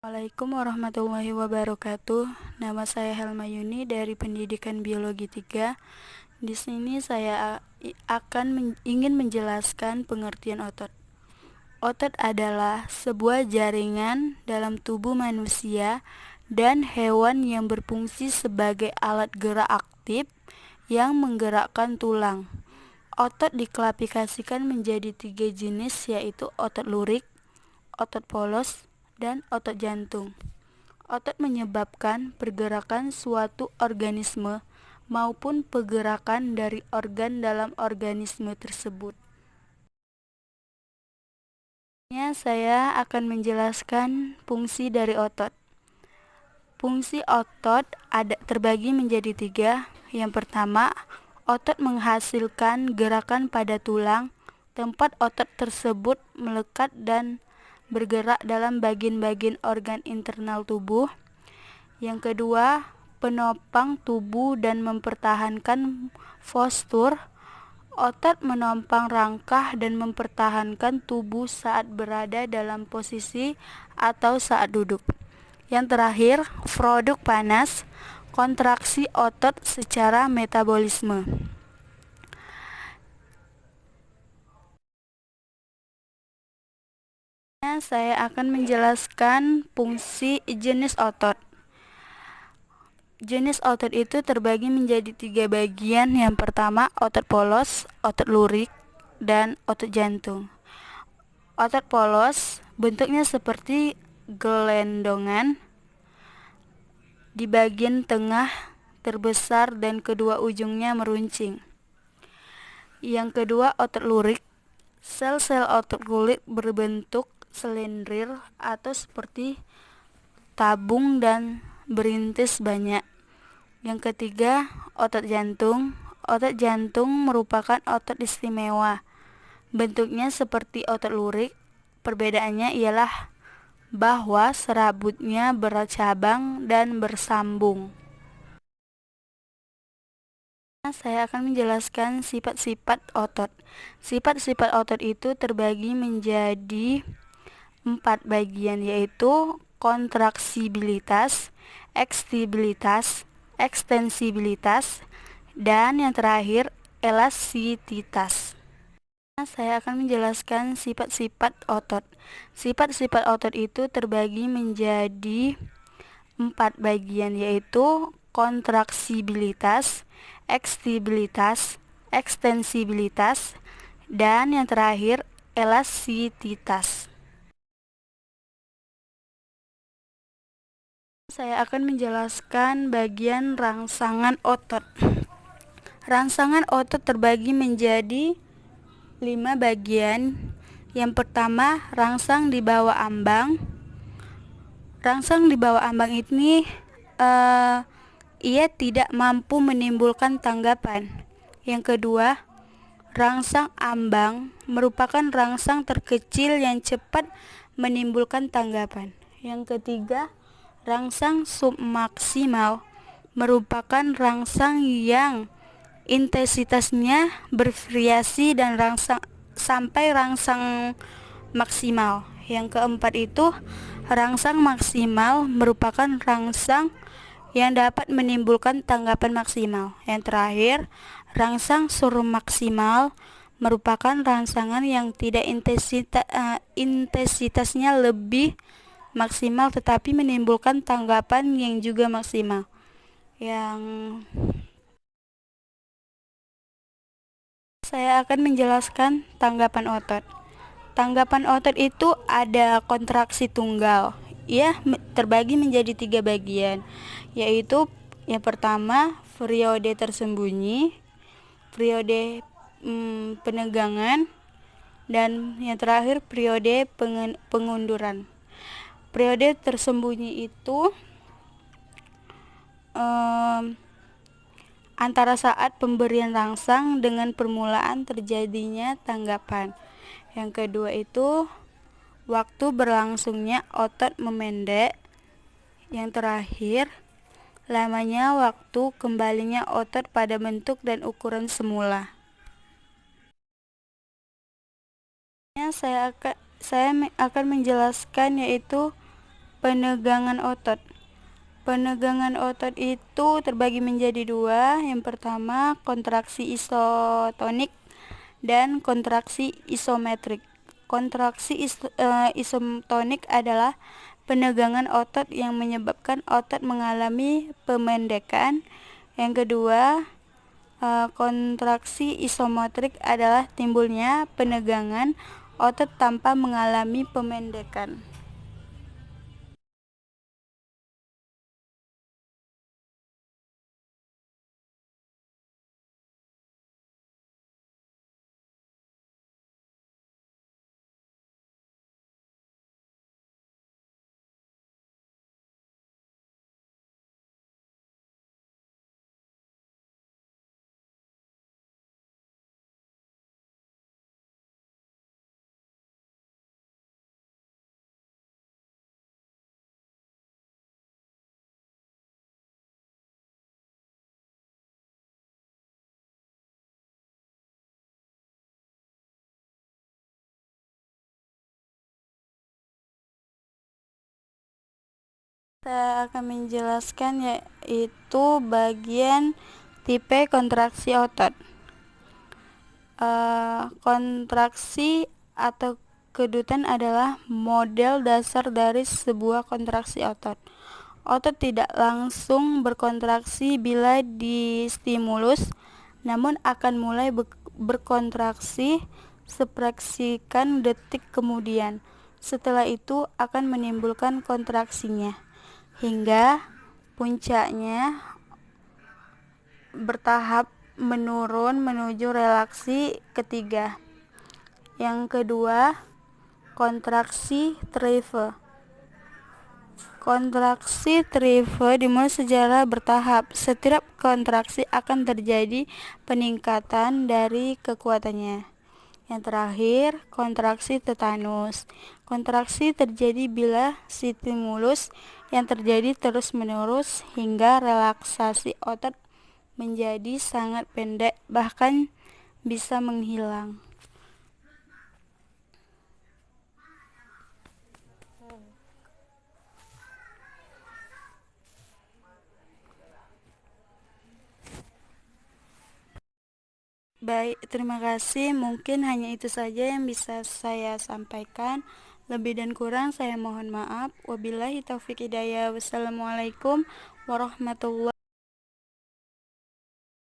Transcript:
Assalamualaikum warahmatullahi wabarakatuh. Nama saya Helma Yuni dari Pendidikan Biologi 3. Di sini saya ingin menjelaskan pengertian otot. Otot adalah sebuah jaringan dalam tubuh manusia dan hewan yang berfungsi sebagai alat gerak aktif yang menggerakkan tulang. Otot diklasifikasikan menjadi 3 jenis, yaitu otot lurik, otot polos, dan otot jantung. Otot menyebabkan pergerakan suatu organisme maupun pergerakan dari organ dalam organisme tersebut. Saya akan menjelaskan fungsi dari otot. Fungsi otot terbagi menjadi 3. Yang pertama, otot menghasilkan gerakan pada tulang. Tempat otot tersebut melekat dan bergerak dalam bagian-bagian organ internal tubuh. Yang kedua, penopang tubuh dan mempertahankan postur. Otot menopang rangkah dan mempertahankan tubuh saat berada dalam posisi atau saat duduk. Yang terakhir, produk panas, kontraksi otot secara metabolisme. Saya akan menjelaskan fungsi jenis otot. Jenis otot itu terbagi menjadi 3 bagian. Yang pertama, otot polos, otot lurik, dan otot jantung. Otot polos bentuknya seperti gelendongan. Di bagian tengah terbesar dan kedua ujungnya meruncing. Yang kedua, otot lurik. Sel-sel otot lurik berbentuk selendrir atau seperti tabung dan berintis banyak. Yang ketiga, otot jantung. Otot jantung merupakan otot istimewa. Bentuknya seperti otot lurik. Perbedaannya ialah bahwa serabutnya bercabang dan bersambung. Saya akan menjelaskan sifat-sifat otot. Sifat-sifat otot itu terbagi menjadi 4 bagian, yaitu kontraksibilitas, ekstibilitas, ekstensibilitas, dan yang terakhir elastisitas. Saya akan menjelaskan sifat-sifat otot. Sifat-sifat otot itu terbagi menjadi 4 bagian, yaitu kontraksibilitas, ekstibilitas, ekstensibilitas, dan yang terakhir elastisitas. Saya akan menjelaskan bagian rangsangan otot. Rangsangan otot terbagi menjadi 5 bagian. Yang pertama, rangsang di bawah ambang. Rangsang di bawah ambang ini ia tidak mampu menimbulkan tanggapan. Yang kedua, rangsang ambang merupakan rangsang terkecil yang cepat menimbulkan tanggapan. Yang ketiga, rangsang submaksimal merupakan rangsang yang intensitasnya bervariasi dan sampai rangsang maksimal. Yang keempat itu, rangsang maksimal merupakan rangsang yang dapat menimbulkan tanggapan maksimal. Yang terakhir, rangsang submaksimal merupakan rangsangan yang tidak intensitasnya lebih maksimal tetapi menimbulkan tanggapan yang juga maksimal. Saya akan menjelaskan tanggapan otot. Tanggapan otot itu ada kontraksi tunggal. Ia terbagi menjadi 3 bagian, yaitu yang pertama, periode tersembunyi, periode penegangan, dan yang terakhir periode pengunduran. Periode tersembunyi itu antara saat pemberian rangsang dengan permulaan terjadinya tanggapan. Yang kedua itu waktu berlangsungnya otot memendek. Yang terakhir, lamanya waktu kembalinya otot pada bentuk dan ukuran semula. Saya akan menjelaskan yaitu Penegangan otot. Penegangan otot itu terbagi menjadi dua. Yang pertama, kontraksi isotonik dan kontraksi isometrik. Isotonik adalah penegangan otot yang menyebabkan otot mengalami pemendekan. Yang kedua, kontraksi isometrik adalah timbulnya penegangan otot tanpa mengalami pemendekan. Saya akan menjelaskan yaitu bagian tipe kontraksi otot. Kontraksi atau kedutan adalah model dasar dari sebuah kontraksi otot. Otot tidak langsung berkontraksi bila distimulus, namun akan mulai berkontraksi sepersekian detik kemudian. Setelah itu akan menimbulkan kontraksinya, hingga puncaknya bertahap menurun menuju relaksi ketiga. Yang kedua, kontraksi trive. Kontraksi trive dimulai secara bertahap. Setiap kontraksi akan terjadi peningkatan dari kekuatannya. Yang terakhir, kontraksi tetanus. Kontraksi terjadi bila stimulus yang terjadi terus-menerus hingga relaksasi otot menjadi sangat pendek, bahkan bisa menghilang. Baik, terima kasih. Mungkin hanya itu saja yang bisa saya sampaikan. Lebih dan kurang saya mohon maaf. Wabillahi taufiq hidayah. Wassalamualaikum warahmatullahi